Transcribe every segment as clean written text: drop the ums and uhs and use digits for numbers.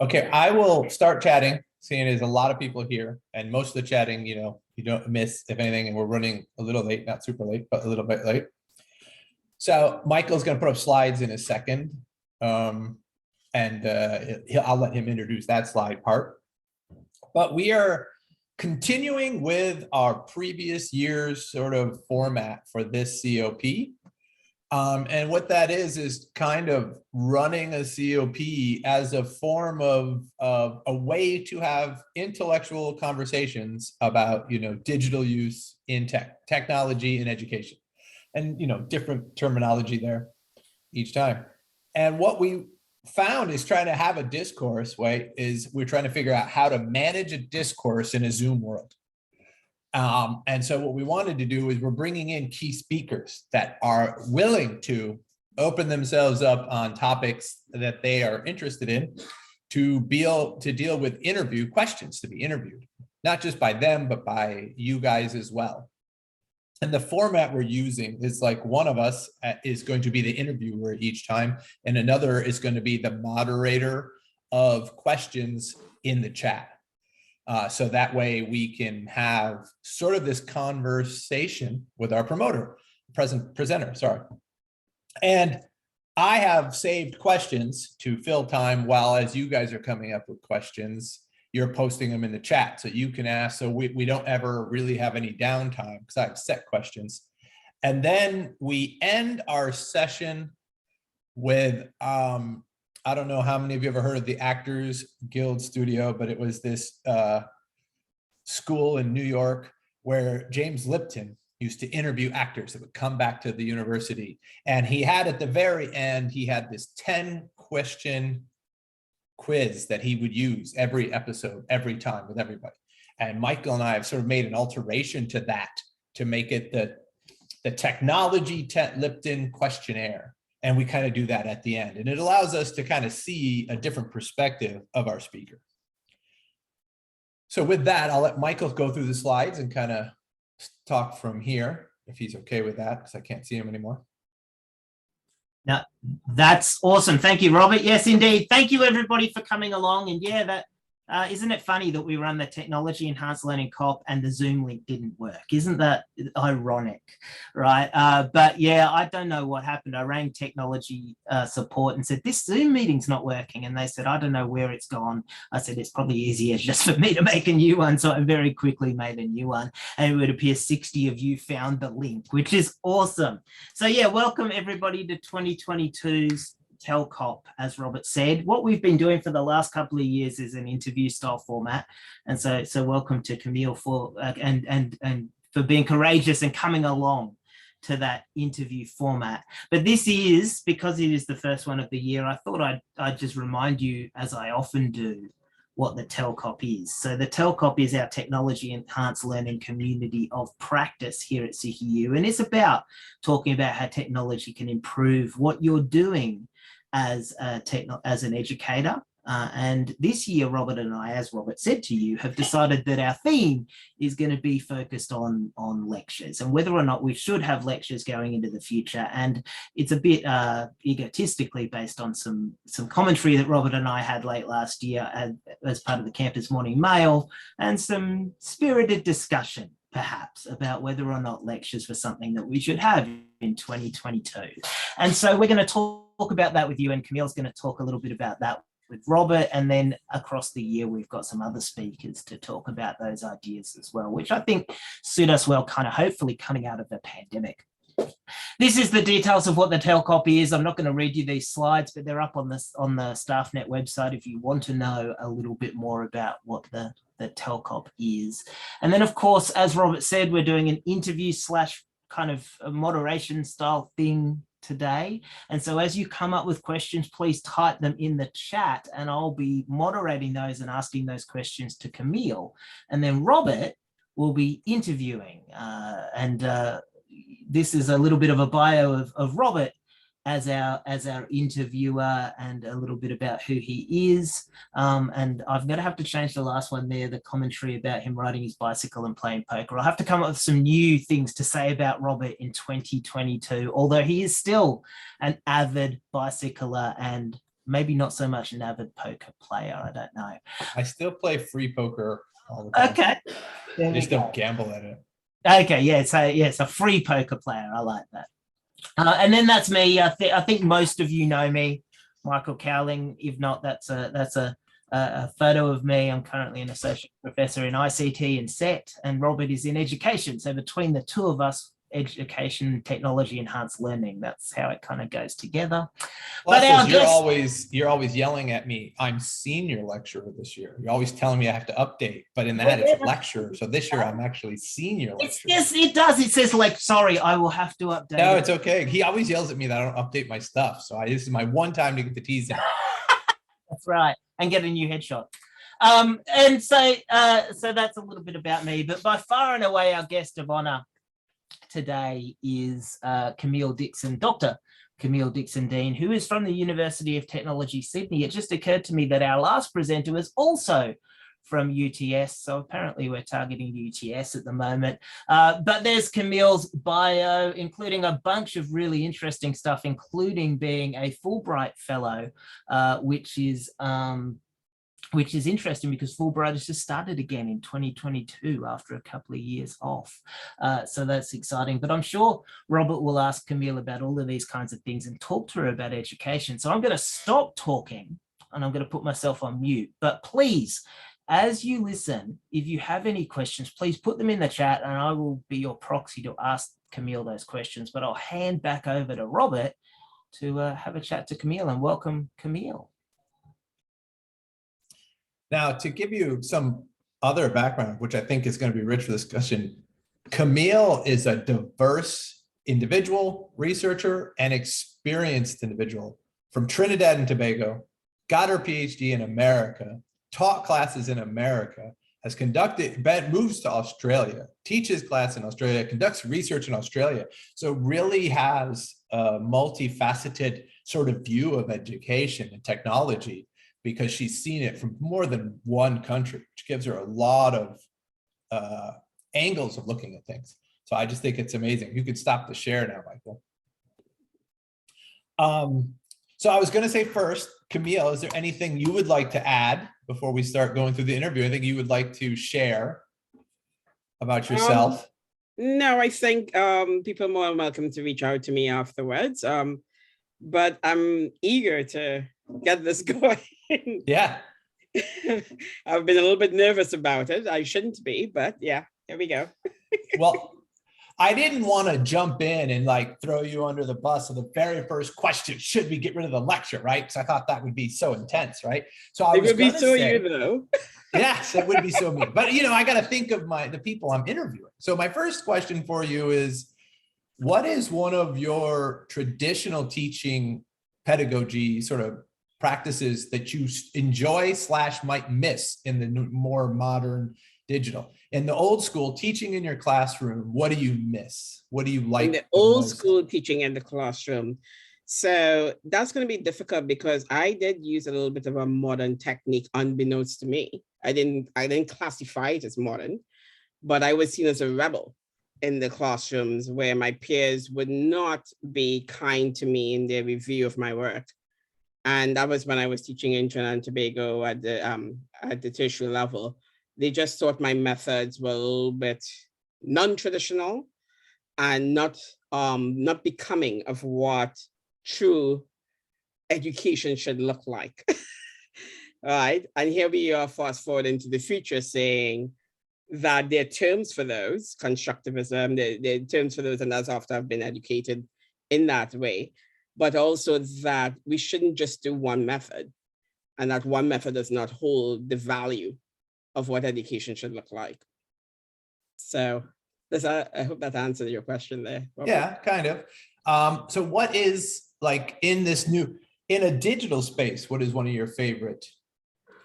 Okay, I will start chatting, seeing there's a lot of people here, and most of the chatting, you don't miss, if anything, and we're running a little late, not super late, but a little bit late. So Michael's going to put up slides in a second, and I'll let him introduce that slide part. But we are continuing with our previous year's sort of format for this COP. And what that is kind of running a COP as a form of a way to have intellectual conversations about, digital use in technology and education, and, different terminology there each time. And what we found is trying to have a discourse, is we're trying to figure out how to manage a discourse in a Zoom world. And so what we wanted to do is we're bringing in key speakers that are willing to open themselves up on topics that they are interested in to be able to deal with interview questions, to be interviewed, not just by them, but by you guys as well. And the format we're using is like one of us is going to be the interviewer each time, and another is going to be the moderator of questions in the chat. So that way we can have sort of this conversation with our presenter, sorry. And I have saved questions to fill time while, as you guys are coming up with questions, you're posting them in the chat so you can ask. So we don't ever really have any downtime because I have set questions. And then we end our session with, I don't know how many of you ever heard of the Actors Guild Studio, but it was this school in New York where James Lipton used to interview actors that would come back to the university. And he had at the very end, he had this 10-question quiz that he would use every episode, every time with everybody. And Michael and I have sort of made an alteration to that to make it the technology Lipton questionnaire. And we kind of do that at the end. And it allows us to kind of see a different perspective of our speaker. So with that, I'll let Michael go through the slides and kind of talk from here, if he's okay with that, because I can't see him anymore. Now, that's awesome. Thank you, Robert. Yes, indeed. Thank you, everybody, for coming along. And yeah, isn't it funny that we run the Technology Enhanced Learning COP and the Zoom link didn't work? Isn't that ironic, right? But yeah, I don't know what happened. I rang technology support and said, this Zoom meeting's not working. And they said, I don't know where it's gone. I said, it's probably easier just for me to make a new one. So I very quickly made a new one. And it would appear 60 of you found the link, which is awesome. So yeah, welcome everybody to 2022's TELCOP, as Robert said. What we've been doing for the last couple of years is an interview style format, and so welcome to Camille for and for being courageous and coming along to that interview format. But this is, because it is the first one of the year, I thought I'd just remind you, as I often do, what the TELCOP is. So the TELCOP is our Technology Enhanced Learning Community of Practice here at CityU, and it's about talking about how technology can improve what you're doing as an educator. And this year, Robert and I, as Robert said to you, have decided that our theme is going to be focused on lectures and whether or not we should have lectures going into the future. And it's a bit egotistically based on some commentary that Robert and I had late last year as part of the Campus Morning Mail, and some spirited discussion perhaps about whether or not lectures were something that we should have in 2022. And so we're going to talk about that with you, and Camille's going to talk a little bit about that with Robert, and then across the year we've got some other speakers to talk about those ideas as well, which I think suit us well, kind of hopefully coming out of the pandemic. This is the details of what the TELCOP is. I'm not going to read you these slides, but they're up on the StaffNet website if you want to know a little bit more about what the TELCOP is. And then, of course, as Robert said, we're doing an interview / kind of a moderation style thing today. And so as you come up with questions, please type them in the chat, and I'll be moderating those and asking those questions to Camille. And then Robert will be interviewing. This is a little bit of a bio of Robert as our interviewer, and a little bit about who he is. And I'm going to have to change the last one there, the commentary about him riding his bicycle and playing poker. I'll have to come up with some new things to say about Robert in 2022, although he is still an avid bicycler and maybe not so much an avid poker player. I don't know. I still play free poker all the time. Okay. I just don't gamble at it. Okay, yeah, so it's a free poker player. I like that. And then that's me. I think most of you know me, Michael Cowling. If not, that's a photo of me. I'm currently an associate professor in ICT and SET, and Robert is in education. So between the two of us, education, technology, enhanced learning. That's how it kind of goes together. Plus, but you're always yelling at me. I'm senior lecturer this year. You're always telling me I have to update, but in that it's lecturer. So this year I'm actually senior lecturer. Yes, it does. It says like, sorry, I will have to update. No, it's okay. He always yells at me that I don't update my stuff. So this is my one time to get the tease in. That's right, and get a new headshot. And so that's a little bit about me. But by far and away, our guest of honor today is Camille Dixon, Dr. Camille Dixon Dean, who is from the University of Technology, Sydney. It just occurred to me that our last presenter was also from UTS, so apparently we're targeting UTS at the moment. But there's Camille's bio, including a bunch of really interesting stuff, including being a Fulbright Fellow, which is interesting because Fulbright has just started again in 2022 after a couple of years off. So that's exciting. But I'm sure Robert will ask Camille about all of these kinds of things and talk to her about education. So I'm going to stop talking and I'm going to put myself on mute. But please, as you listen, if you have any questions, please put them in the chat and I will be your proxy to ask Camille those questions. But I'll hand back over to Robert to have a chat to Camille, and welcome, Camille. Now, to give you some other background, which I think is going to be rich for discussion, Camille is a diverse individual, researcher, and experienced individual from Trinidad and Tobago, got her PhD in America, taught classes in America, has moves to Australia, teaches class in Australia, conducts research in Australia. So really has a multifaceted sort of view of education and technology, because she's seen it from more than one country, which gives her a lot of angles of looking at things. So I just think it's amazing. You could stop the share now, Michael. So I was going to say first, Camille, is there anything you would like to add before we start going through the interview? Anything you would like to share about yourself? No, I think people are more than welcome to reach out to me afterwards. But I'm eager to get this going. Yeah. I've been a little bit nervous about it. I shouldn't be, but yeah, here we go. Well, I didn't want to jump in and like throw you under the bus of the very first question. Should we get rid of the lecture, right? Because I thought that would be so intense, right? So I it was would be so say, you though. Yes, it would be so me. But you know, I got to think of the people I'm interviewing. So my first question for you is, what is one of your traditional teaching pedagogy sort of practices that you enjoy / might miss in the more modern digital? In the old school teaching in your classroom, what do you miss? What do you like? In the old school teaching in the classroom. So that's going to be difficult because I did use a little bit of a modern technique unbeknownst to me. I didn't classify it as modern, but I was seen as a rebel in the classrooms where my peers would not be kind to me in their review of my work. And that was when I was teaching in Trinidad and Tobago at the tertiary level. They just thought my methods were a little bit non-traditional and not becoming of what true education should look like. All right. And here we are fast forward into the future saying that there are terms for those, constructivism, there are terms for those, and that's after I've been educated in that way, but also that we shouldn't just do one method, and that one method does not hold the value of what education should look like. So I hope that answered your question there, Robert. Yeah, kind of. So what is, like, in a digital space, what is one of your favorite,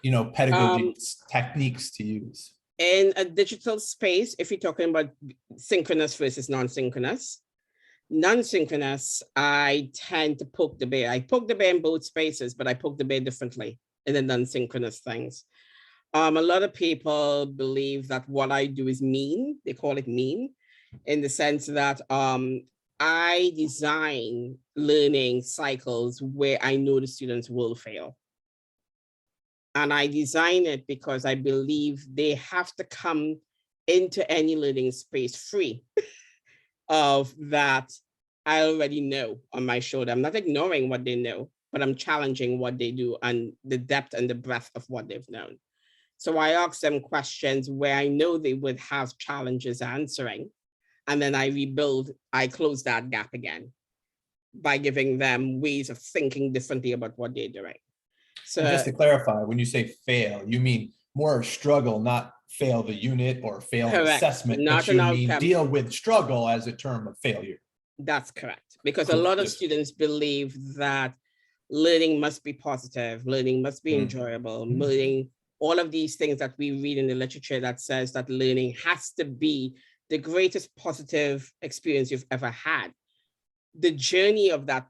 pedagogy techniques to use? In a digital space, if you're talking about synchronous versus non-synchronous, I tend to poke the bear. I poke the bear in both spaces, but I poke the bear differently in the non-synchronous things. A lot of people believe that what I do is mean. They call it mean, in the sense that I design learning cycles where I know the students will fail. And I design it because I believe they have to come into any learning space free of that I already know on my shoulder. I'm not ignoring what they know, but I'm challenging what they do and the depth and the breadth of what they've known. So I ask them questions where I know they would have challenges answering. And then I close that gap again by giving them ways of thinking differently about what they're doing. So And just to clarify, when you say fail, you mean more struggle, not fail the unit or fail an Correct. assessment, Not but you an mean outcome. deal with struggle as a term of failure. That's correct. Because a Cool. lot of Yes. students believe that learning must be positive, learning must be Mm. enjoyable, Mm. learning, all of these things that we read in the literature that says that learning has to be the greatest positive experience you've ever had. The journey of that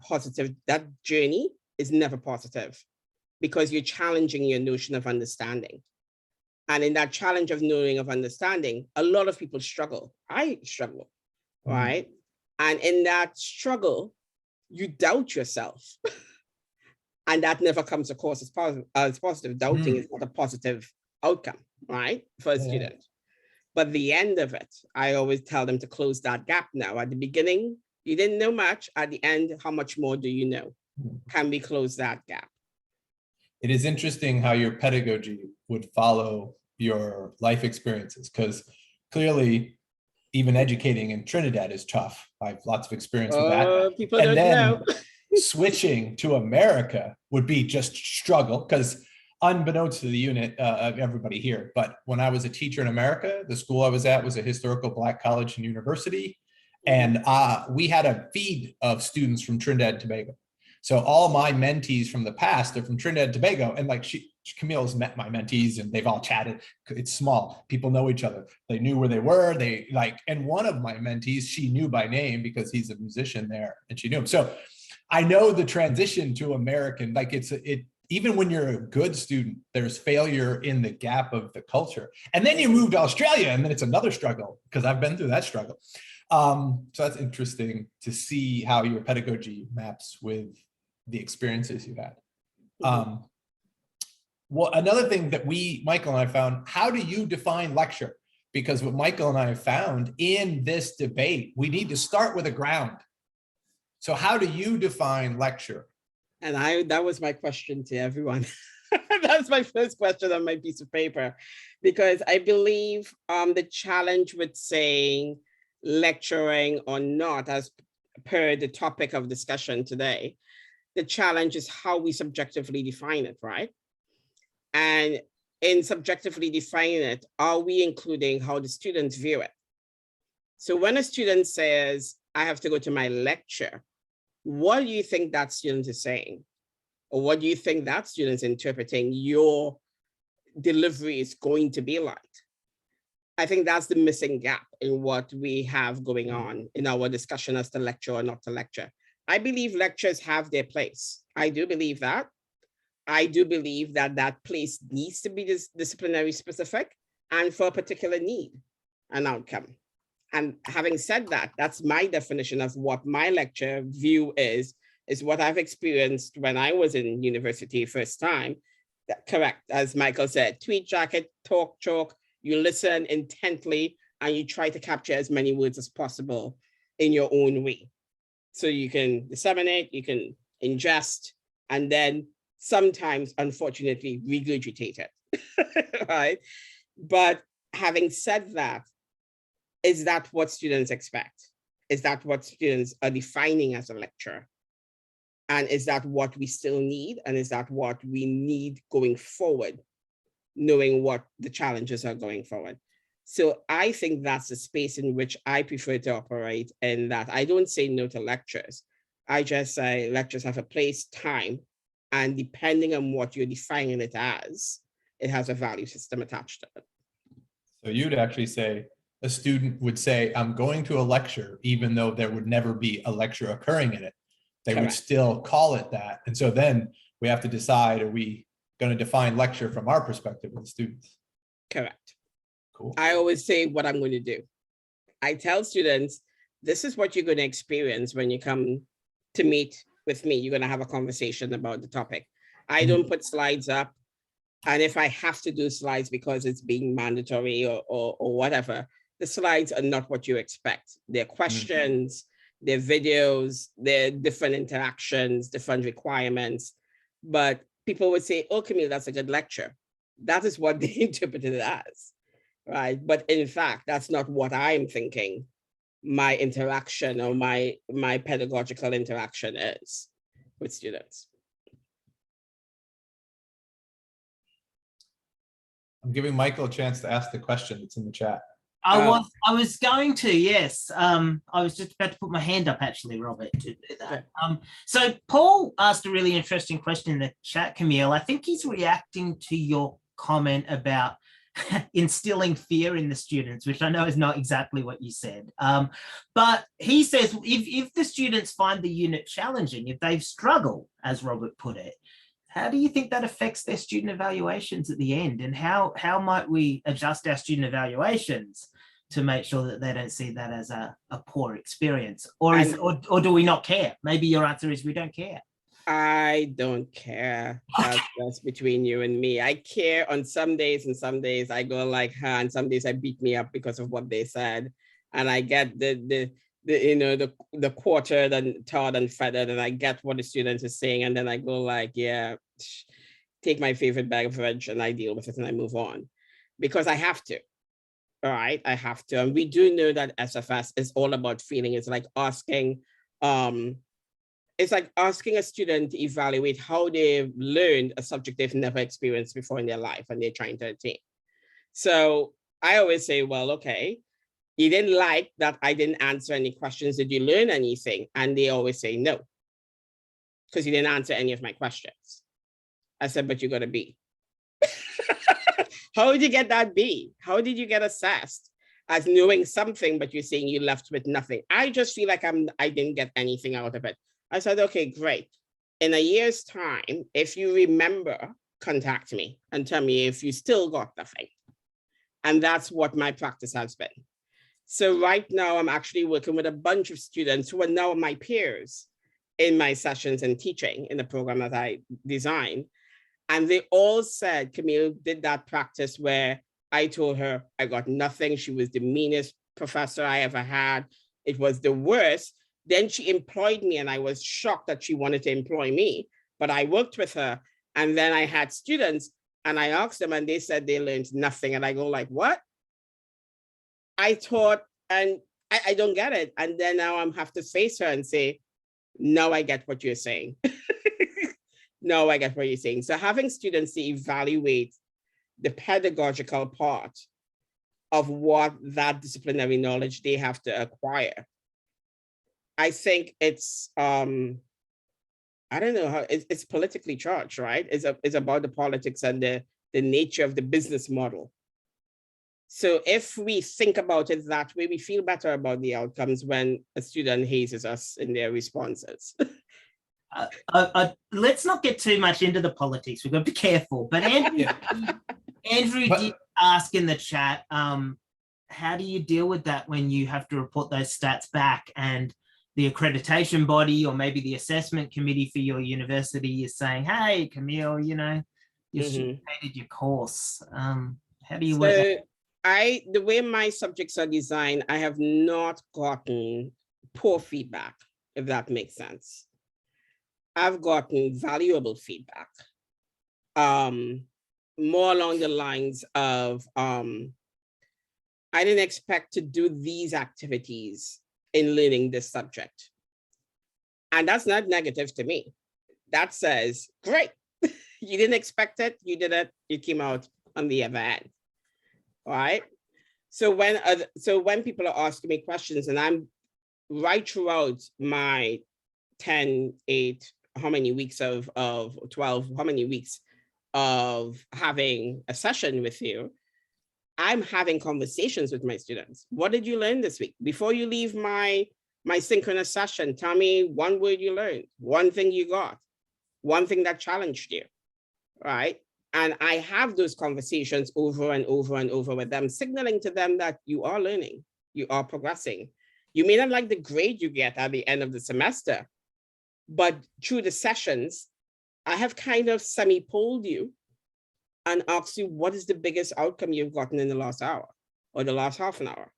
journey is never positive because you're challenging your notion of understanding. And in that challenge of knowing of understanding, a lot of people struggle. I struggle, Mm. right? And in that struggle, you doubt yourself. And that never comes across as positive. Doubting is not a positive outcome, right? For a Yeah. student. But the end of it, I always tell them to close that gap now. At the beginning, you didn't know much. At the end, how much more do you know? Mm. Can we close that gap? It is interesting how your pedagogy would follow your life experiences, because clearly even educating in Trinidad is tough. I have lots of experience with that. People And don't then know. switching to America would be just struggle, because unbeknownst to the unit of everybody here, but when I was a teacher in America, the school I was at was a historical Black college and university. And we had a feed of students from Trinidad and Tobago. So all my mentees from the past are from Trinidad and Tobago. And like Camille's met my mentees and they've all chatted. It's small. People know each other. They knew where they were. And one of my mentees, she knew by name because he's a musician there and she knew him. So I know the transition to American, like even when you're a good student, there's failure in the gap of the culture. And then you move to Australia and then it's another struggle, because I've been through that struggle. So that's interesting to see how your pedagogy maps with the experiences you had. Well, another thing that Michael and I found, how do you define lecture? Because what Michael and I have found in this debate, we need to start with a ground. So how do you define lecture? And that was my question to everyone. That's my first question on my piece of paper, because I believe the challenge with saying lecturing or not, as per the topic of discussion today, the challenge is how we subjectively define it, right? And in subjectively defining it, are we including how the students view it? So when a student says, I have to go to my lecture, what do you think that student is saying? Or what do you think that student's interpreting your delivery is going to be like? I think that's the missing gap in what we have going on in our discussion as to lecture or not to lecture. I believe lectures have their place. I do believe that. I do believe that that place needs to be disciplinary specific and for a particular need and outcome. And having said that, that's my definition of what my lecture view is what I've experienced when I was in university first time. Correct, as Michael said, tweet jacket, talk chalk, you listen intently and you try to capture as many words as possible in your own way. So you can disseminate, you can ingest, and then sometimes, unfortunately, regurgitate it, right? But having said that, is that what students expect? Is that what students are defining as a lecture? And is that what we still need? And is that what we need going forward, knowing what the challenges are going forward? So I think that's the space in which I prefer to operate, and that I don't say no to lectures. I just say lectures have a place, time, and depending on what you're defining it as, it has a value system attached to it. So you'd actually say, a student would say, I'm going to a lecture, even though there would never be a lecture occurring in it. They Correct. would still call it that. And so then we have to decide, are we going to define lecture from our perspective with the students? Correct. Cool. I always say what I'm going to do. I tell students, this is what you're going to experience when you come to meet with me. You're going to have a conversation about the topic. I don't put slides up. And if I have to do slides because it's being mandatory or whatever, the slides are not what you expect. They're questions, they're videos, they're different interactions, different requirements. But people would say, oh, Camille, that's a good lecture. That is what they interpreted it as, right? But in fact, that's not what I'm thinking my interaction or my pedagogical interaction is with students. I'm giving Michael a chance to ask the question that's in the chat. I was going to, yes. I was just about to put my hand up actually, Robert, to do that. So Paul asked a really interesting question in the chat, Camille. I think he's reacting to your comment about instilling fear in the students, which I know is not exactly what you said. But he says, if the students find the unit challenging, if they've struggled, as Robert put it, how do you think that affects their student evaluations at the end? And how might we adjust our student evaluations to make sure that they don't see that as a poor experience? Or do we not care? Maybe your answer is we don't care. I don't care. That's between you and me. I care on some days, and some days I go like her, and some days I beat me up because of what they said. And I get the quartered and tarred and feathered, and I get what the student is saying, and then I go like, yeah, take my favorite bag of veg and I deal with it and I move on. Because I have to. All right, I have to. And we do know that SFS is all about feeling. It's like asking, a student to evaluate how they've learned a subject they've never experienced before in their life and they're trying to attain. So I always say, well, okay, you didn't like that I didn't answer any questions. Did you learn anything? And they always say no, because you didn't answer any of my questions. I said, but you got a B. How did you get that B? How did you get assessed as knowing something, but you're saying you left with nothing? I just feel like I didn't get anything out of it. I said, okay, great. In a year's time, if you remember, contact me and tell me if you still got nothing. And that's what my practice has been. So right now, I'm actually working with a bunch of students who are now my peers in my sessions and teaching in the program that I designed. And they all said, Camille did that practice where I told her I got nothing. She was the meanest professor I ever had. It was the worst. Then she employed me, and I was shocked that she wanted to employ me, but I worked with her. And then I had students, and I asked them, and they said they learned nothing. And I go like, what? I taught, and I don't get it. And then now I have to face her and say, no, I get what you're saying. No, I get what you're saying. So having students to evaluate the pedagogical part of what that disciplinary knowledge they have to acquire, I think it's, I don't know how, it's politically charged, right? It's about the politics and the nature of the business model. So if we think about it that way, we feel better about the outcomes when a student hazes us in their responses. Let's not get too much into the politics. We've got to be careful. But Andrew did ask in the chat, how do you deal with that when you have to report those stats back and the accreditation body or maybe the assessment committee for your university is saying, hey, Camille, you know, you hated your course. How do you work that? The way my subjects are designed, I have not gotten poor feedback, if that makes sense. I've gotten valuable feedback, more along the lines of, I didn't expect to do these activities in learning this subject. And that's not negative to me. That says, great, you didn't expect it, you did it, you came out on the other end, all right? So when people are asking me questions, and I'm right throughout my 10, 8, how many weeks of 12, how many weeks of having a session with you, I'm having conversations with my students. What did you learn this week? Before you leave my synchronous session, tell me one word you learned, one thing you got, one thing that challenged you, right? And I have those conversations over and over and over with them, signaling to them that you are learning, you are progressing, You may not like the grade you get at the end of the semester, but through the sessions, I have kind of semi-polled you and asked you what is the biggest outcome you've gotten in the last hour or the last half an hour,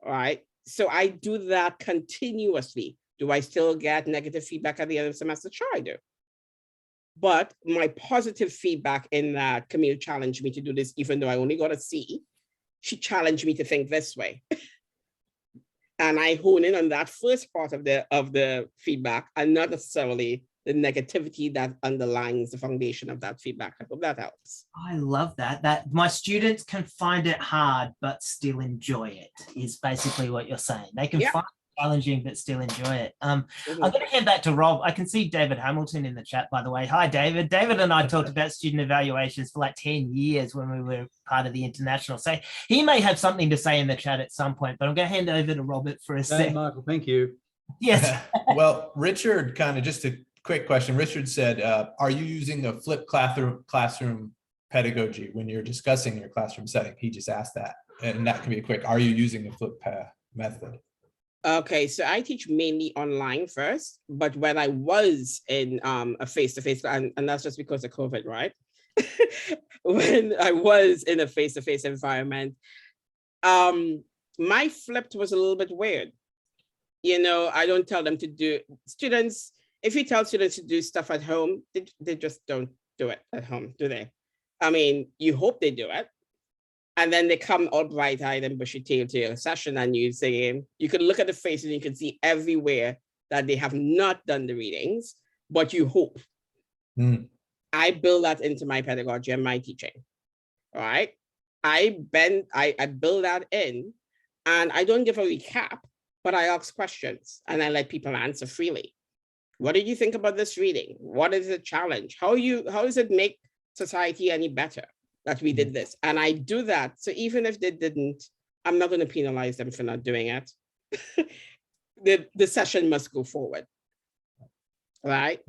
all right? So I do that continuously. Do I still get negative feedback at the end of the semester? Sure, I do. But my positive feedback in that Camille challenged me to do this, even though I only got a C, she challenged me to think this way. And I hone in on that first part of the feedback and not necessarily the negativity that underlines the foundation of that feedback. I hope that helps. I love that. That my students can find it hard, but still enjoy it is basically what you're saying. They can find it challenging, but still enjoy it. I'm going to hand back to Rob. I can see David Hamilton in the chat, by the way. Hi, David. David and I talked about student evaluations for like 10 years when we were part of the international. So he may have something to say in the chat at some point, but I'm going to hand over to Robert for a second. Michael, thank you. Yes. Well, Richard, kind of just a quick question. Richard said, are you using a flipped classroom pedagogy when you're discussing your classroom setting? He just asked that. And that can be a quick, are you using a flipped method? Okay, so I teach mainly online first, but when I was in a face-to-face, and that's just because of COVID, right? When I was in a face-to-face environment, my flipped was a little bit weird. You know, I don't tell them to do, students, if you tell students to do stuff at home, they just don't do it at home, do they? I mean, you hope they do it. And then they come all bright-eyed and bushy-tailed to your session, and you say, you can look at the faces and you can see everywhere that they have not done the readings, but you hope. I build that into my pedagogy and my teaching, all right? I build that in, and I don't give a recap, but I ask questions and I let people answer freely. What did you think about this reading? What is the challenge? How does it make society any better that we did this? And I do that. So even if they didn't, I'm not going to penalize them for not doing it. The session must go forward. Right?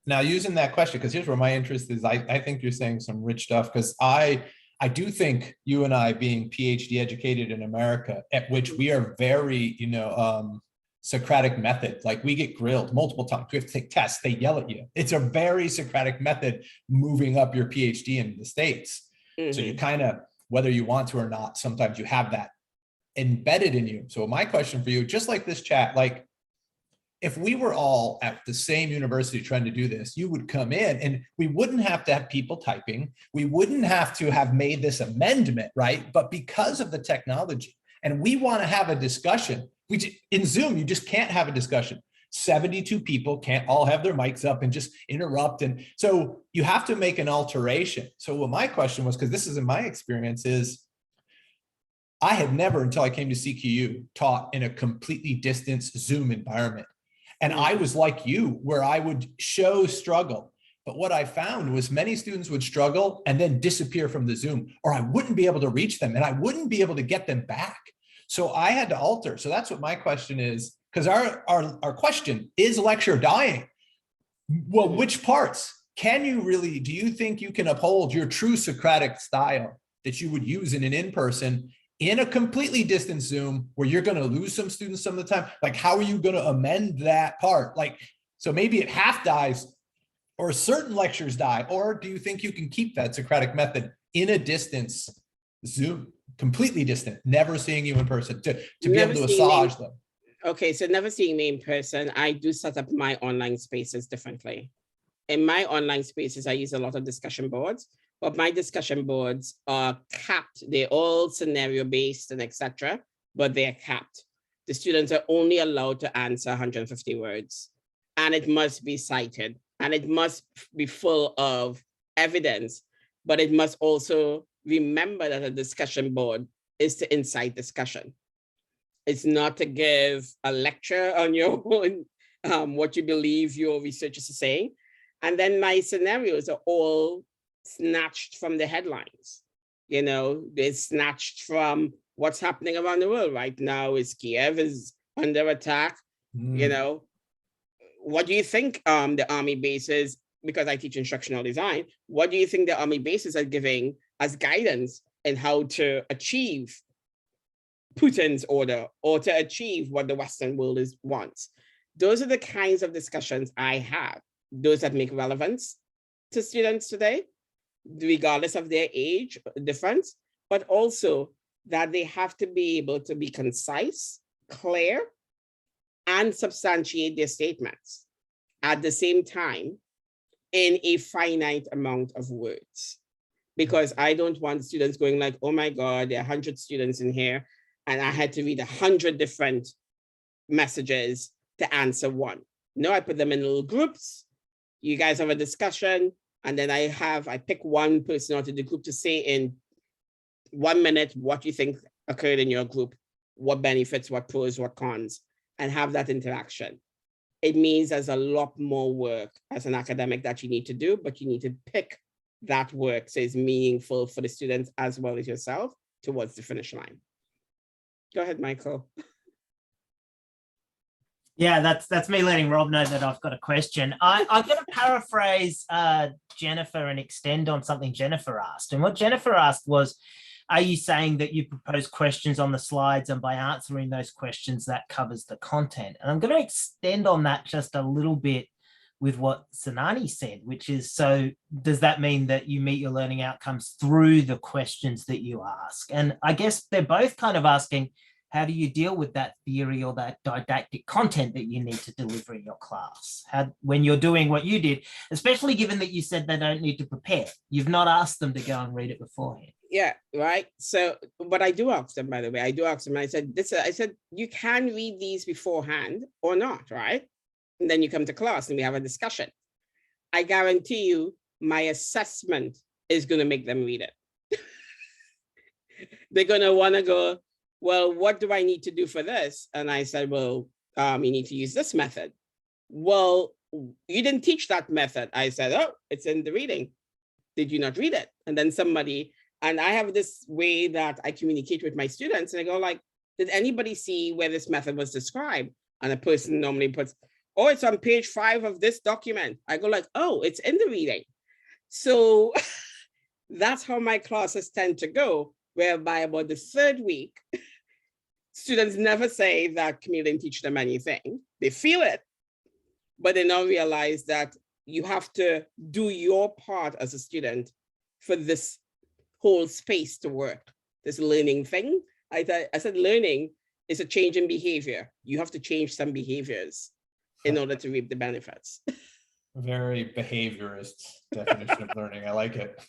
Now using that question, because here's where my interest is, I think you're saying some rich stuff, because I do think you and I, being PhD educated in America, at which we are very, Socratic method, like we get grilled multiple times. We have to take tests, they yell at you. It's a very Socratic method moving up your PhD in the States. So you kind of, whether you want to or not, sometimes you have that embedded in you. So my question for you, just like this chat, like if we were all at the same university trying to do this, you would come in and we wouldn't have to have people typing. We wouldn't have to have made this amendment, right? But because of the technology, and we want to have a discussion, in Zoom, you just can't have a discussion. 72 people can't all have their mics up and just interrupt. And so you have to make an alteration. So what my question was, because this is in my experience, is I had never, until I came to CQU, taught in a completely distance Zoom environment. And I was like you, where I would show struggle. But what I found was many students would struggle and then disappear from the Zoom, or I wouldn't be able to reach them and I wouldn't be able to get them back. So I had to alter. So that's what my question is, because our question is lecture dying. Well, which parts can you really, do you think you can uphold your true Socratic style that you would use in an in-person in a completely distant Zoom where you're going to lose some students some of the time? Like, how are you going to amend that part? Like, so maybe it half dies or certain lectures die, or do you think you can keep that Socratic method in a distance Zoom? Completely distant, never seeing you in person, to be able to massage them. Okay, so never seeing me in person, I do set up my online spaces differently. In my online spaces, I use a lot of discussion boards, but my discussion boards are capped. They're all scenario based and etc., but they're capped. The students are only allowed to answer 150 words, and it must be cited, and it must be full of evidence, but it must also remember that a discussion board is to incite discussion. It's not to give a lecture on your own, what you believe your researchers are saying. And then my scenarios are all snatched from the headlines. They're snatched from what's happening around the world right now. Kiev is under attack. What do you think the army bases, because I teach instructional design, what do you think the army bases are giving as guidance in how to achieve Putin's order or to achieve what the Western world wants. Those are the kinds of discussions I have, those that make relevance to students today, regardless of their age difference, but also that they have to be able to be concise, clear, and substantiate their statements at the same time in a finite amount of words. Because I don't want students going like, oh my God, there are 100 students in here, and I had to read 100 different messages to answer one. No, I put them in little groups. You guys have a discussion, and then I pick one person out of the group to say in 1 minute what you think occurred in your group, what benefits, what pros, what cons, and have that interaction. It means there's a lot more work as an academic that you need to do, but you need to pick that work so it's meaningful for the students as well as yourself towards the finish line. Go ahead, Michael. Yeah, that's me letting Rob know that I've got a question. I'm going to paraphrase Jennifer and extend on something Jennifer asked. And what Jennifer asked was, are you saying that you propose questions on the slides and by answering those questions that covers the content? And I'm going to extend on that just a little bit with what Sanani said, which is, so does that mean that you meet your learning outcomes through the questions that you ask? And I guess they're both kind of asking, how do you deal with that theory or that didactic content that you need to deliver in your class? When you're doing what you did, especially given that you said they don't need to prepare, you've not asked them to go and read it beforehand. Yeah, right. So, but I do ask them, by the way, I said, you can read these beforehand or not, right? And then you come to class and we have a discussion. I guarantee you my assessment is going to make them read it. They're going to want to go, well, what do I need to do for this? And I said, well, you need to use this method. Well, you didn't teach that method. I said, oh, it's in the reading. Did you not read it? And then and I have this way that I communicate with my students and I go like, did anybody see where this method was described? And a person normally puts, oh, it's on page 5 of this document. I go like, oh, it's in the reading. So that's how my classes tend to go, whereby about the 3rd week, students never say that Camille didn't teach them anything. They feel it, but they now realize that you have to do your part as a student for this whole space to work, this learning thing. I said learning is a change in behavior. You have to change some behaviors in order to reap the benefits. Very behaviorist definition of learning. I like it.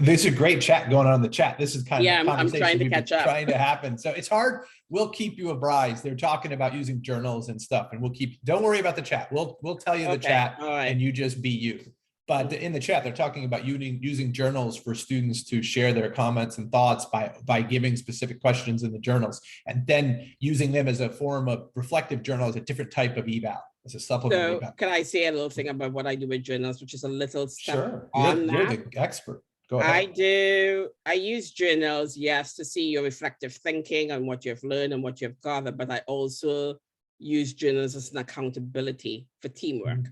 There's a great chat going on in the chat. This is kind of a I'm trying to catch up. Trying to happen. So it's hard. We'll keep you apprised. They're talking about using journals and stuff, and don't worry about the chat. We'll tell you the chat, and you just be you. But in the chat, they're talking about using journals for students to share their comments and thoughts by giving specific questions in the journals, and then using them as a form of reflective journal as a different type of eval, as a supplement. So can I say a little thing about what I do with journals, which is a little step Sure. on You're that? the expert. Go ahead. I use journals, yes, to see your reflective thinking and what you've learned and what you've gathered, but I also use journals as an accountability for teamwork. Mm-hmm.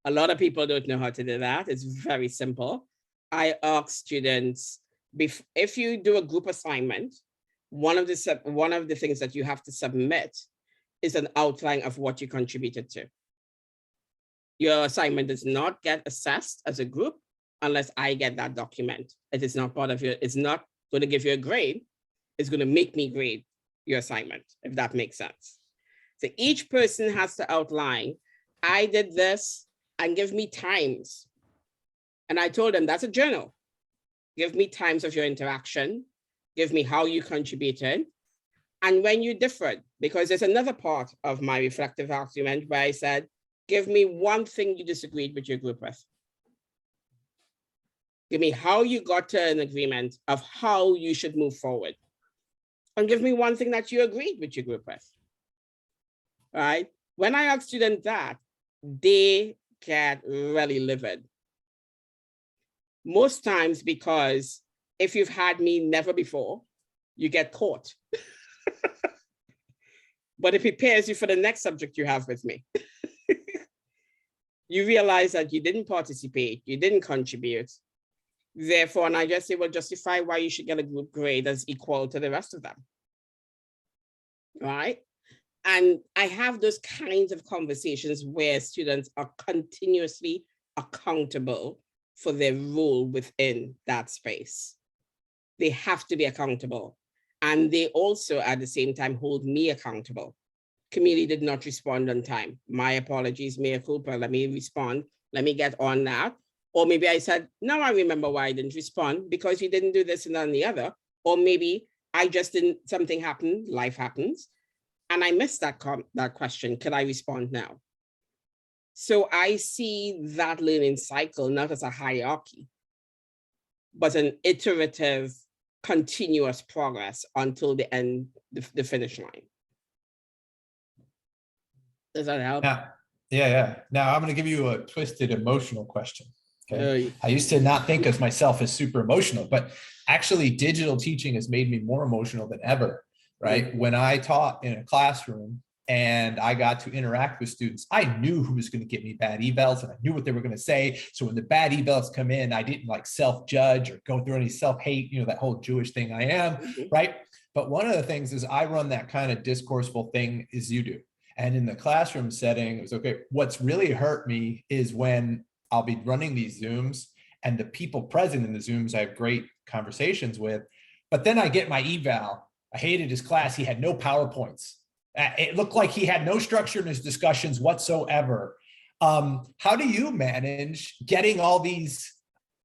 A lot of people don't know how to do that. It's very simple. I ask students, if you do a group assignment, one of the things that you have to submit is an outline of what you contributed to. Your assignment does not get assessed as a group unless I get that document. It is not part of it's not going to give you a grade. It's going to make me grade your assignment, if that makes sense. So each person has to outline, I did this, and give me times. And I told them, that's a journal. Give me times of your interaction. Give me how you contributed. And when you differed, because there's another part of my reflective argument where I said, give me one thing you disagreed with your group with. Give me how you got to an agreement of how you should move forward. And give me one thing that you agreed with your group with. All right? When I ask students that, they get really livid. Most times because if you've had me never before, you get caught. But it prepares you for the next subject you have with me. You realize that you didn't participate, you didn't contribute, Therefore, and I just say, well, justify why you should get a group grade that's equal to the rest of them. Right? And I have those kinds of conversations where students are continuously accountable for their role within that space. They have to be accountable. And they also, at the same time, hold me accountable. Community did not respond on time. My apologies, mea culpa, let me respond. Let me get on that. Or maybe I said, now I remember why I didn't respond, because you didn't do this and then the other. Or maybe I just didn't, something happened, life happens. And I missed that question, could I respond now? So I see that learning cycle not as a hierarchy, but an iterative, continuous progress until the end, the finish line. Does that help? Yeah. Now I'm going to give you a twisted emotional question. Okay. Uh, I used to not think of myself as super emotional, but actually digital teaching has made me more emotional than ever, right? When I taught in a classroom and I got to interact with students, I knew who was going to give me bad evals and I knew what they were going to say. So when the bad evals come in, I didn't like self-judge or go through any self-hate, you know, that whole Jewish thing I am, right? But one of the things is I run that kind of discourseful thing as you do. And in the classroom setting, it was okay. What's really hurt me is when I'll be running these Zooms and the people present in the Zooms I have great conversations with, but then I get my eval. I hated his class. He had no PowerPoints. It looked like he had no structure in his discussions whatsoever. How do you manage getting all these,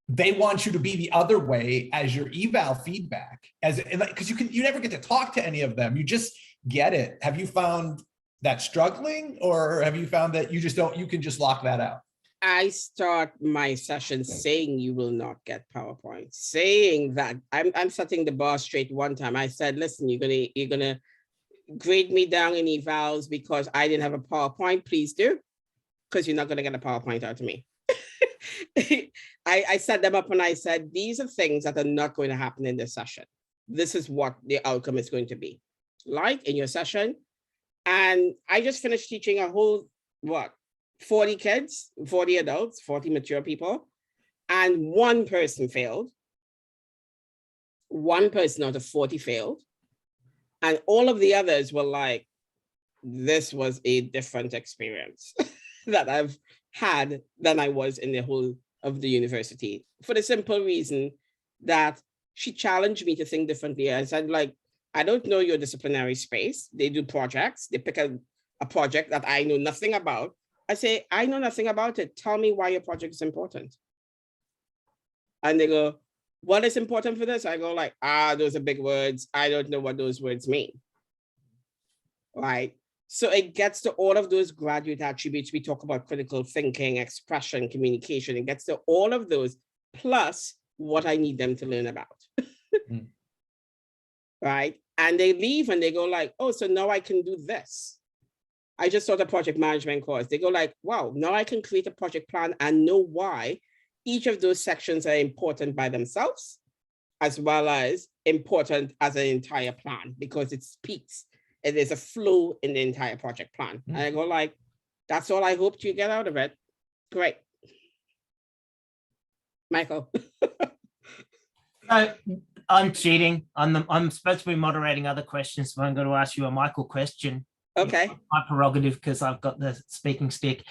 they want you to be the other way as your eval feedback? Because you never get to talk to any of them. You just get it. Have you found that struggling, or have you found that you can just lock that out? I start my session saying you will not get PowerPoint, saying that I'm setting the bar straight one time. I said, listen, you're gonna grade me down in evals because I didn't have a PowerPoint, please do, because you're not gonna get a PowerPoint out of me. I set them up and I said, these are things that are not going to happen in this session. This is what the outcome is going to be like in your session. And I just finished teaching a whole, 40 kids, 40 adults, 40 mature people, and one person failed. One person out of 40 failed. And all of the others were like, this was a different experience that I've had than I was in the whole of the university, for the simple reason that she challenged me to think differently. I said, like, I don't know your disciplinary space. They do projects. They pick a project that I know nothing about. I say, I know nothing about it. Tell me why your project is important. And they go, what is important for this? I go like, those are big words. I don't know what those words mean. Right? So it gets to all of those graduate attributes. We talk about critical thinking, expression, communication. It gets to all of those, plus what I need them to learn about. Right? And they leave and they go like, oh, so now I can do this. I just taught a project management course. They go like, wow, now I can create a project plan and know why each of those sections are important by themselves, as well as important as an entire plan, because it speaks, and there's a flow in the entire project plan. And I go like, that's all I hoped you get out of it. Great. Michael. I'm cheating. I'm supposed to be moderating other questions, so I'm going to ask you a Michael question. Okay. My prerogative, because I've got the speaking stick.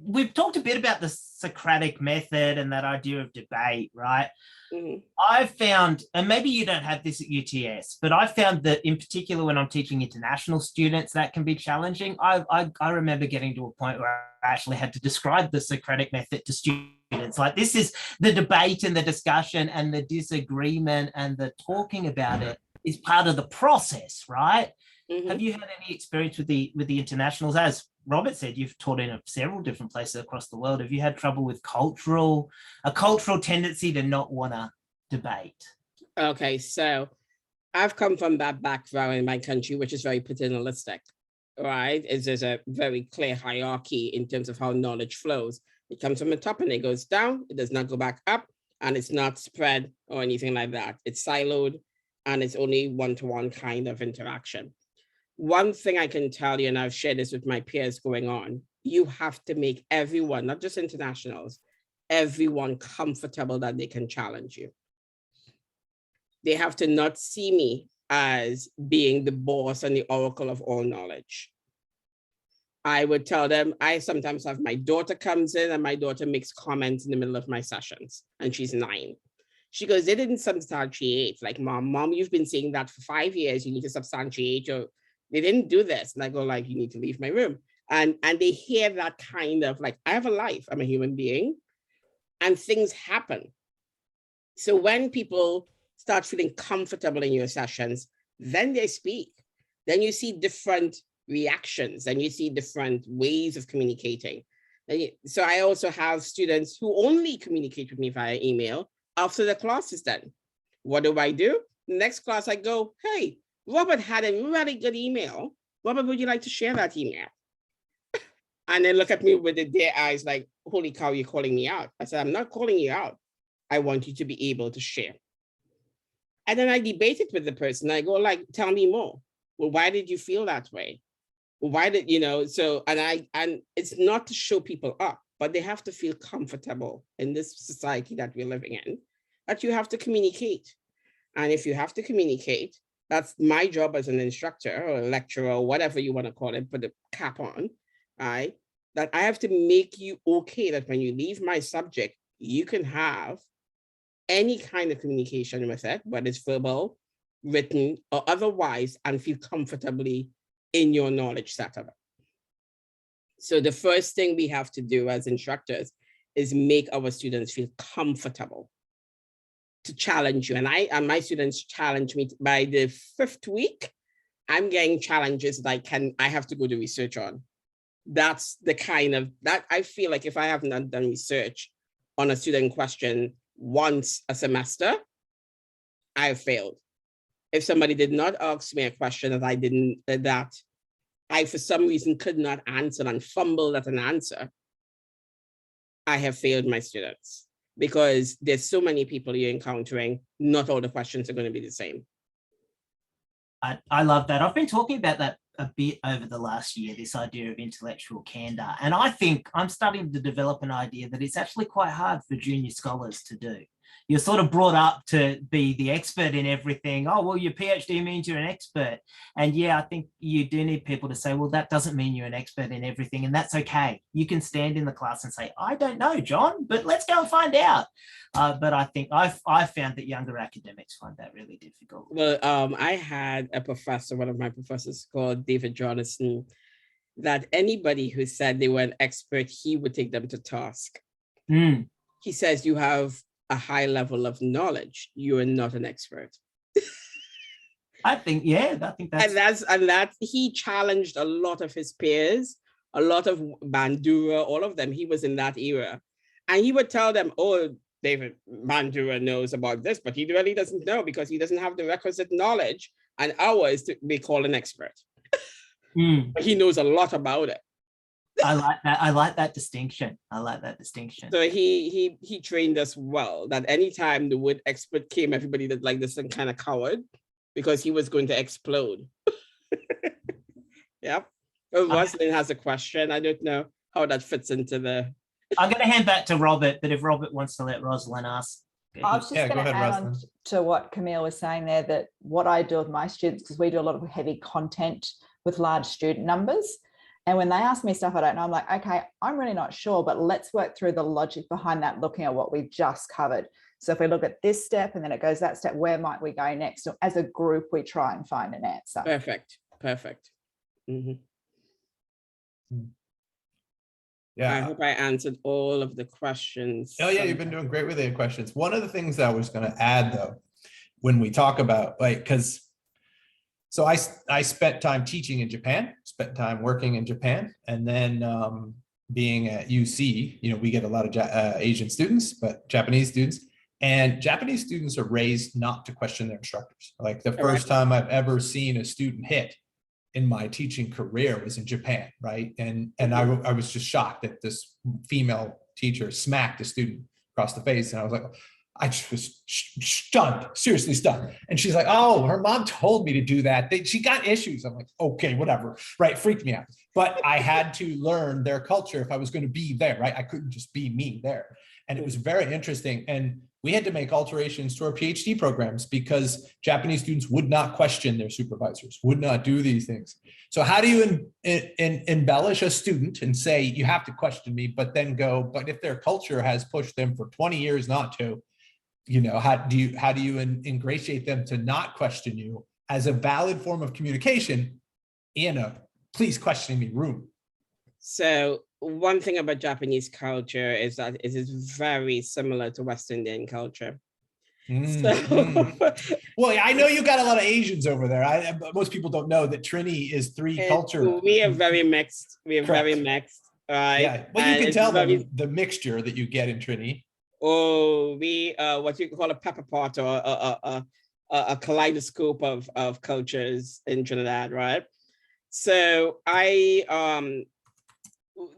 We've talked a bit about the Socratic method and that idea of debate, right? Mm-hmm. I've found, and maybe you don't have this at UTS, but I found that in particular when I'm teaching international students, that can be challenging. I remember getting to a point where I actually had to describe the Socratic method to students. Like, this is the debate and the discussion and the disagreement and the talking about it is part of the process, right? Mm-hmm. Have you had any experience with the internationals? As Robert said, you've taught in several different places across the world. Have you had trouble with a cultural tendency to not want to debate? Okay, so I've come from that background in my country, which is very paternalistic, right? There's a very clear hierarchy in terms of how knowledge flows. It comes from the top and it goes down. It does not go back up, and it's not spread or anything like that. It's siloed, and it's only one-to-one kind of interaction. One thing I can tell you, and I've shared this with my peers going on, you have to make everyone, not just internationals, everyone comfortable that they can challenge you. They have to not see me as being the boss and the oracle of all knowledge. I would tell them, I sometimes have my daughter comes in and my daughter makes comments in the middle of my sessions, and she's 9. She goes, they didn't substantiate. Like, mom, you've been saying that for 5 years. You need to substantiate. Or they didn't do this. And I go, like, you need to leave my room. And they hear that kind of like, I have a life. I'm a human being, and things happen. So when people start feeling comfortable in your sessions, then they speak. Then you see different reactions, and you see different ways of communicating. So I also have students who only communicate with me via email after the class is done. What do? The next class I go, hey, Robert had a really good email. Robert, would you like to share that email? And they look at me with their eyes like, holy cow, you're calling me out. I said, I'm not calling you out. I want you to be able to share. And then I debate it with the person. I go like, tell me more. Well, why did you feel that way? Why did, so, and it's not to show people up, but they have to feel comfortable in this society that we're living in, that you have to communicate. And if you have to communicate, that's my job as an instructor or a lecturer or whatever you want to call it, put the cap on, right? That I have to make you okay that when you leave my subject, you can have any kind of communication with it, whether it's verbal, written, or otherwise, and feel comfortably in your knowledge set of it. So the first thing we have to do as instructors is make our students feel comfortable to challenge you. And my students challenge me. By the 5th week, I'm getting challenges that I have to go do research on. That's the kind of, that I feel like if I have not done research on a student question once a semester, I've failed. If somebody did not ask me a question that I for some reason could not answer and fumbled at an answer, I have failed my students, because there's so many people you're encountering. Not all the questions are going to be the same. I love that. I've been talking about that a bit over the last year, this idea of intellectual candor. And I think I'm starting to develop an idea that it's actually quite hard for junior scholars to do. You're sort of brought up to be the expert in everything. Oh, well, your PhD means you're an expert. And yeah, I think you do need people to say, well, that doesn't mean you're an expert in everything. And that's okay. You can stand in the class and say, I don't know, John, but let's go and find out. But I think I've found that younger academics find that really difficult. Well, I had a professor, one of my professors called David Jonathan, that anybody who said they were an expert, he would take them to task. Mm. He says, you have a high level of knowledge. You are not an expert. I think that's and that's he challenged a lot of his peers, a lot of Bandura, all of them. He was in that era, and he would tell them, oh, David Bandura knows about this, but he really doesn't know, because he doesn't have the requisite knowledge and hours to be called an expert. But he knows a lot about it. I like that. I like that distinction. So he trained us well, that anytime the word expert came, everybody did like this and kind of cowered, because he was going to explode. Yep. Well, Rosalind has a question. I don't know how that fits into the... I'm going to hand back to Robert, but if Robert wants to let Rosalind ask. I was just going to add on to what Camille was saying there, that what I do with my students, because we do a lot of heavy content with large student numbers. And when they ask me stuff I don't know, I'm like, okay, I'm really not sure, but let's work through the logic behind that, looking at what we've just covered. So if we look at this step and then it goes that step, where might we go next? So as a group, we try and find an answer. Perfect. Mm-hmm. Yeah. I hope I answered all of the questions. Oh yeah, you've been doing great with the questions. One of the things that I was going to add though, when we talk about so I spent time teaching in Japan, spent time working in Japan, and then being at UC, we get a lot of Asian students, but Japanese students, and Japanese students are raised not to question their instructors. Like the first time I've ever seen a student hit in my teaching career was in Japan, right? And I was just shocked that this female teacher smacked a student across the face, and I was like, I just was stunned, seriously stunned. And she's like, oh, her mom told me to do that. She got issues. I'm like, okay, whatever, right? Freaked me out. but I had to learn their culture if I was going to be there, right? I couldn't just be me there. And it was very interesting. And we had to make alterations to our PhD programs because Japanese students would not question their supervisors, would not do these things. So how do you embellish a student and say, you have to question me, but then go, but if their culture has pushed them for 20 years not to, you know, how do you ingratiate them to not question you as a valid form of communication in a please question me room? So one thing about Japanese culture is that it is very similar to West Indian culture. Well, I know you got a lot of Asians over there. Most people don't know that Trini is three culture. We are very mixed. We are very mixed. Right? Yeah, well, you can tell the mixture that you get in Trini. Oh, we what you call a pepper pot or a kaleidoscope of cultures in Trinidad, right? So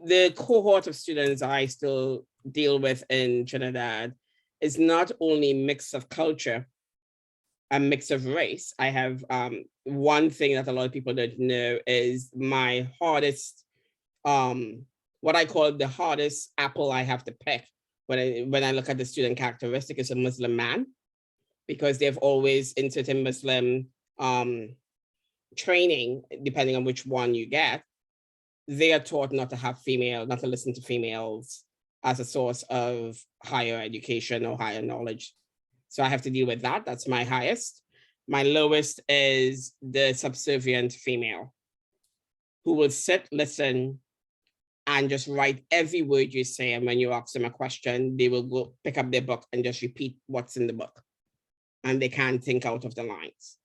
the cohort of students I still deal with in Trinidad is not only mix of culture, a mix of race. I have one thing that a lot of people don't know is my hardest, what I call the hardest apple I have to pick when I look at the student characteristic is a Muslim man, because they've always in certain Muslim training, depending on which one you get, they are taught not to listen to females as a source of higher education or higher knowledge. So I have to deal with that. That's my highest. My lowest is the subservient female who will sit, listen, and just write every word you say. And when you ask them a question, they will go pick up their book and just repeat what's in the book. And they can't think out of the lines.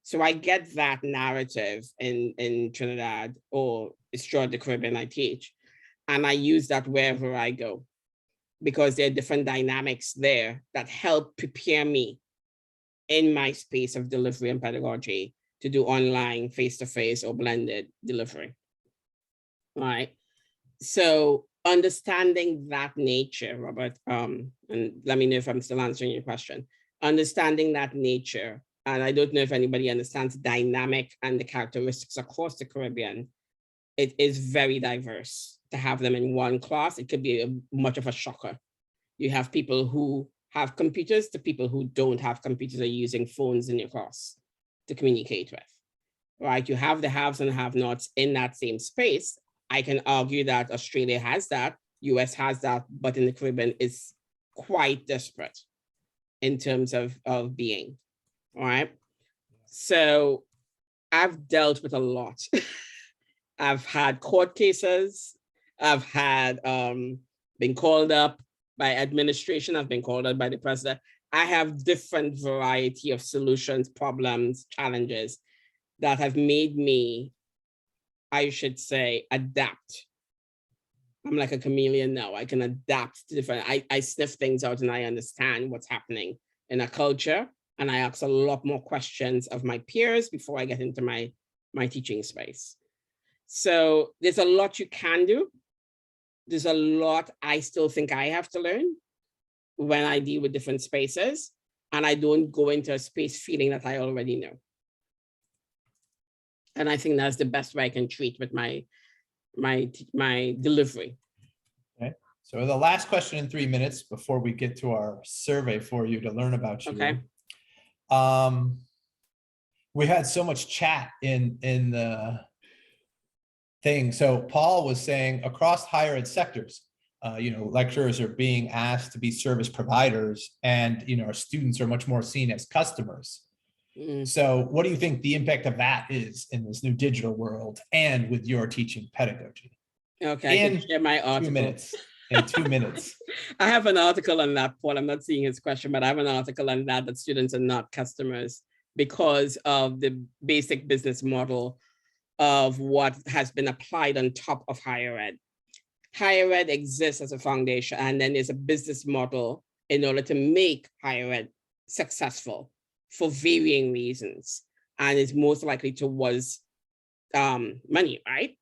So I get that narrative in Trinidad, or it's throughout the Caribbean I teach. And I use that wherever I go, because there are different dynamics there that help prepare me in my space of delivery and pedagogy to do online, face-to-face, or blended delivery, right? So understanding that nature, Robert, and let me know if I'm still answering your question, understanding that nature, and I don't know if anybody understands the dynamic and the characteristics across the Caribbean. It is very diverse to have them in one class. It could be much of a shocker. You have people who have computers to people who don't have computers, are using phones in your class to communicate with, right? You have the haves and have-nots in that same space. I can argue that Australia has that, US has that, but in the Caribbean it's quite disparate in terms of being, right? So I've dealt with a lot. I've had court cases. I've had been called up by administration. I've been called up by the president. I have different variety of solutions, problems, challenges that have made me, I should say, adapt. I'm like a chameleon now. I can adapt to different, I sniff things out and I understand what's happening in a culture. And I ask a lot more questions of my peers before I get into my teaching space. So there's a lot you can do. There's a lot I still think I have to learn when I deal with different spaces, and I don't go into a space feeling that I already know. And I think that's the best way I can treat with my delivery. Okay. So the last question in 3 minutes before we get to our survey for you to learn about you. Okay. We had so much chat in the thing. So Paul was saying across higher ed sectors, lecturers are being asked to be service providers, and our students are much more seen as customers. So what do you think the impact of that is in this new digital world and with your teaching pedagogy? Okay, I can share my article. 2 minutes. In 2 minutes. I have an article on that, Paul. I'm not seeing his question, but I have an article on that students are not customers because of the basic business model of what has been applied on top of higher ed. Higher ed exists as a foundation, and then there's a business model in order to make higher ed successful for varying reasons, and it's most likely towards money, right?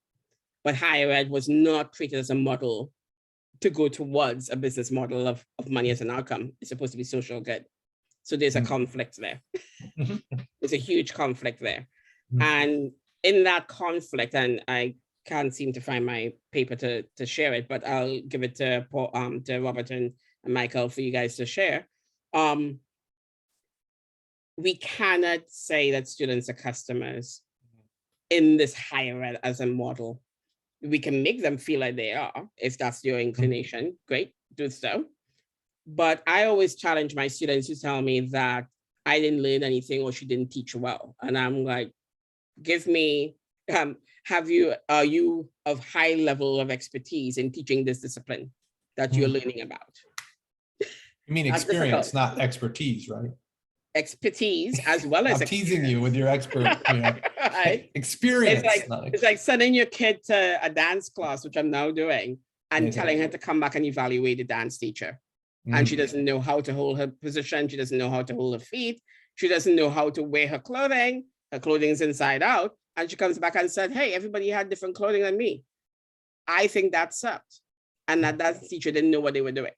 But higher ed was not created as a model to go towards a business model of money as an outcome. It's supposed to be social good. So there's a conflict there. There's a huge conflict there. And in that conflict, and I can't seem to find my paper to share it, but I'll give it to Paul, to Robert and Michael for you guys to share. We cannot say that students are customers in this higher ed as a model. We can make them feel like they are. If that's your inclination, great, do so. But I always challenge my students who tell me that I didn't learn anything or she didn't teach well. And I'm like, give me, are you of high level of expertise in teaching this discipline that you're learning about? You mean That's experience, difficult. not expertise, right? Expertise as well as I'm teasing you with your expert, Right? experience. It's like sending your kid to a dance class, which I'm now doing, and Yes, telling her to come back and evaluate the dance teacher. And she doesn't know how to hold her position. She doesn't know how to hold her feet. She doesn't know how to wear her clothing. Her clothing's inside out. And she comes back and said, hey, everybody had different clothing than me. I think that sucked. And that teacher didn't know what they were doing.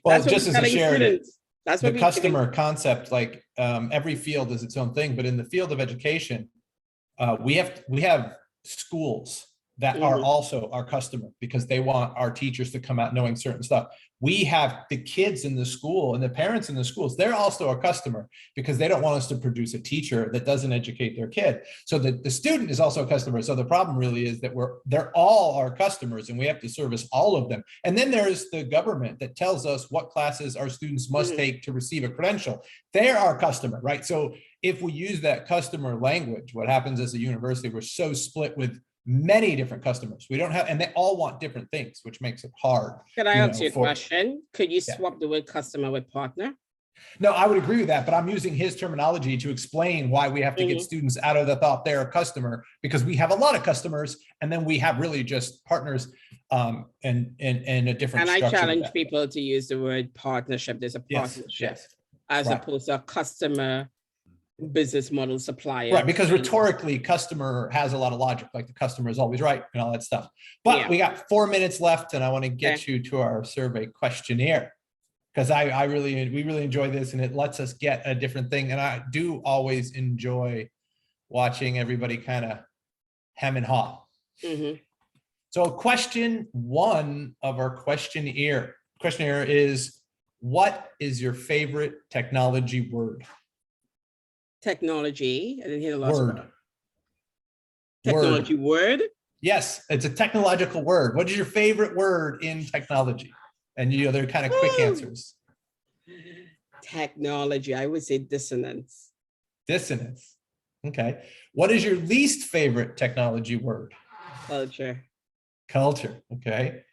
Well, That's what just we're as a telling shared, students. That's what the we customer concept, like every field is its own thing, but in the field of education, we have schools that are also our customer because they want our teachers to come out knowing certain stuff. We have the kids in the school and the parents in the schools, they're also our customer because they don't want us to produce a teacher that doesn't educate their kid. So the student is also a customer. So the problem really is that they're all our customers and we have to service all of them. And then there's the government that tells us what classes our students must take to receive a credential. They're our customer, right? So if we use that customer language, what happens as a university, we're so split with many different customers. We don't have, and they all want different things, which makes it hard. Can I ask you a question? Could you swap the word customer with partner? No, I would agree with that, but I'm using his terminology to explain why we have to get students out of the thought they're a customer, because we have a lot of customers and then we have really just partners and a different And I structure. challenge people to use the word partnership. There's a Yes, partnership yes. as Right. opposed to a customer business model supplier. Right, because rhetorically, customer has a lot of logic, like the customer is always right and all that stuff. But we got 4 minutes left and I want to get you to our survey questionnaire. Because we really enjoy this and it lets us get a different thing. And I do always enjoy watching everybody kind of hem and haw. So question 1 of our questionnaire is, what is your favorite technology word? Technology. I didn't hear the last Word. word. Technology word? Yes, it's a technological word. What is your favorite word in technology? And they're kind of quick answers. Technology. I would say dissonance. Dissonance. Okay. What is your least favorite technology word? Culture. Culture. Okay.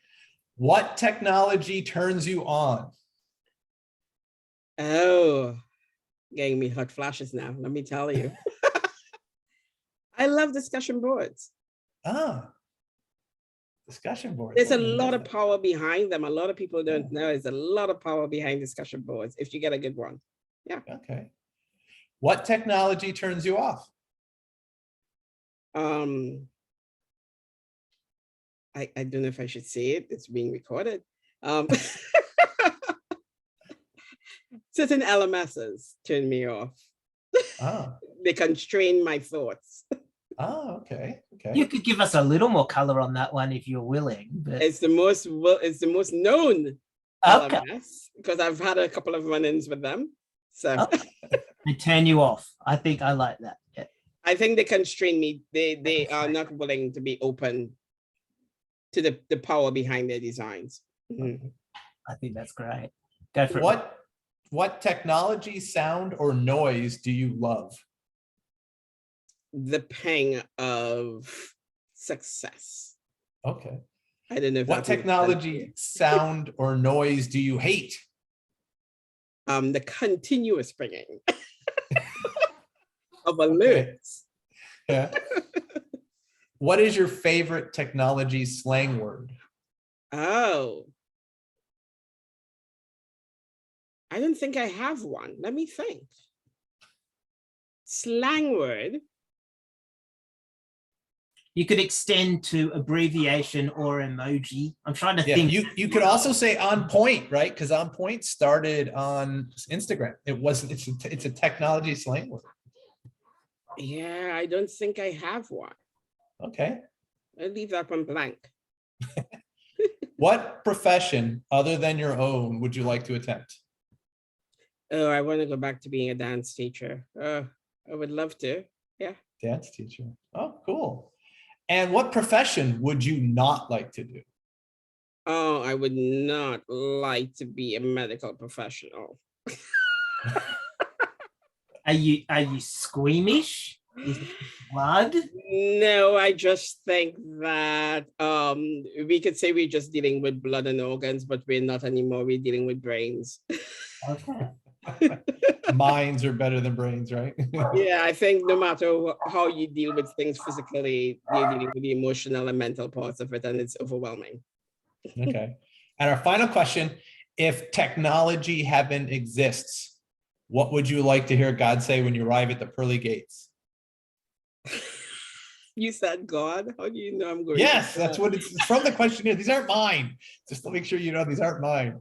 What technology turns you on? Oh, getting me hot flashes now. Let me tell you. I love discussion boards. Discussion boards. There's a lot of power behind them. A lot of people don't know. There's a lot of power behind discussion boards if you get a good one. Yeah. Okay. What technology turns you off? I don't know if I should say it. It's being recorded. Certain LMSs turn me off. They constrain my thoughts. Oh, okay. Okay. You could give us a little more color on that one if you're willing. But... It's the most known LMS because I've had a couple of run-ins with them. So they turn you off. I think I like that. Yeah. I think they constrain me. They are not willing to be open to the power behind their designs. I think that's great. Go for it. What technology, sound, or noise do you love? The pang of success. Okay. I don't know if what technology, sound, or noise do you hate? The continuous bringing of alerts. Yeah. What is your favorite technology slang word? Oh. I don't think I have one. Let me think. Slang word. You could extend to abbreviation or emoji. I'm trying to think. You could also say on point, right? Because on point started on Instagram. It's a technology slang word. Yeah, I don't think I have one. Okay. I'll leave that one blank. What profession other than your own would you like to attempt? Oh, I want to go back to being a dance teacher. I would love to. Dance teacher. Oh, cool. And what profession would you not like to do? Oh, I would not like to be a medical professional. Are you squeamish? Is it blood? No, I just think that we could say we're just dealing with blood and organs, but we're not anymore. We're dealing with brains. Okay. Minds are better than brains, right? Yeah, I think no matter how you deal with things physically, you're dealing with the emotional and mental parts of it, and it's overwhelming. Okay. And our final question, if technology heaven exists, what would you like to hear God say when you arrive at the pearly gates? You said God? How do you know I'm going? Yes, to that's God? what it's from the questionnaire. These aren't mine. Just to make sure you know these aren't mine.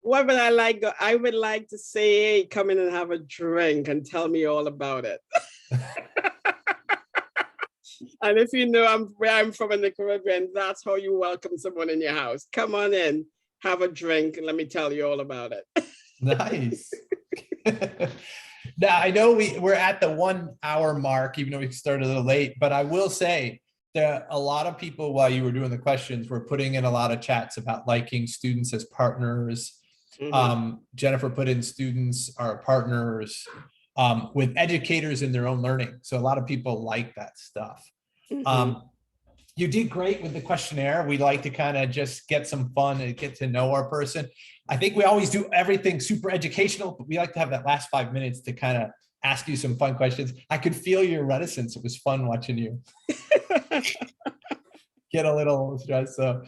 What would I like? I would like to say, hey, come in and have a drink and tell me all about it. And if you know where I'm from in the Caribbean, that's how you welcome someone in your house. Come on in, have a drink, and let me tell you all about it. Nice. Now, I know we're at the 1 hour mark, even though we started a little late, but I will say that a lot of people, while you were doing the questions, were putting in a lot of chats about liking students as partners. Jennifer put in students are partners with educators in their own learning. So a lot of people like that stuff. You did great with the questionnaire. We like to kind of just get some fun and get to know our person. I think we always do everything super educational, but we like to have that last 5 minutes to kind of ask you some fun questions. I could feel your reticence. It was fun watching you get a little stressed. So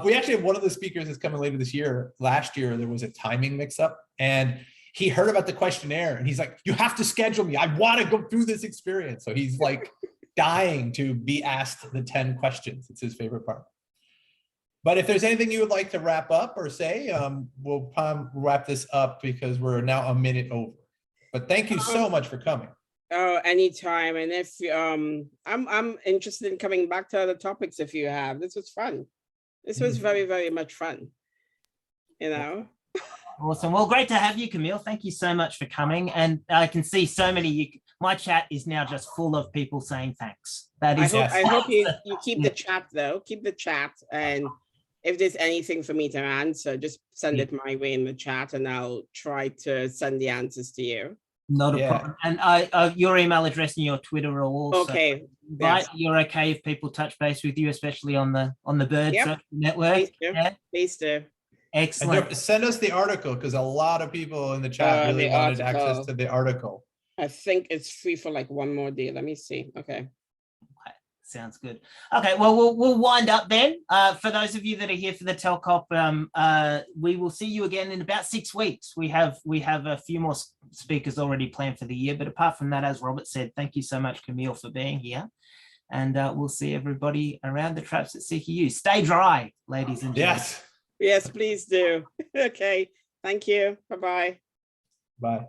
we actually have one of the speakers that's coming later this year. Last year, there was a timing mix up and he heard about the questionnaire and he's like, you have to schedule me. I want to go through this experience. So he's like dying to be asked the 10 questions. It's his favorite part. But if there's anything you would like to wrap up or say, we'll wrap this up because we're now a minute over. But thank you so much for coming. Oh, anytime. And if I'm interested in coming back to other topics if you have. This was fun. This was very, very much fun. You know? Awesome. Well, great to have you, Camille. Thank you so much for coming. And I can see so many, my chat is now just full of people saying thanks. That is I hope you keep the chat though. Keep the chat. And if there's anything for me to answer, just send it my way in the chat and I'll try to send the answers to you. Not a problem. And your email address and your Twitter are also okay. Right. Yes. You're okay if people touch base with you, especially on the Bird Social Network. Please do. Yeah? Please do. Excellent. And send us the article because a lot of people in the chat really wanted access to the article. I think it's free for like one more day. Let me see. Okay. Sounds good. Okay, well, we'll wind up then. For those of you that are here for the Telcop, we will see you again in about 6 weeks. We have a few more speakers already planned for the year, but apart from that, as Robert said, thank you so much, Camille, for being here. And we'll see everybody around the traps at CQU. Stay dry, ladies and gentlemen. Yes, please do. Okay. Thank you. Bye-bye. Bye.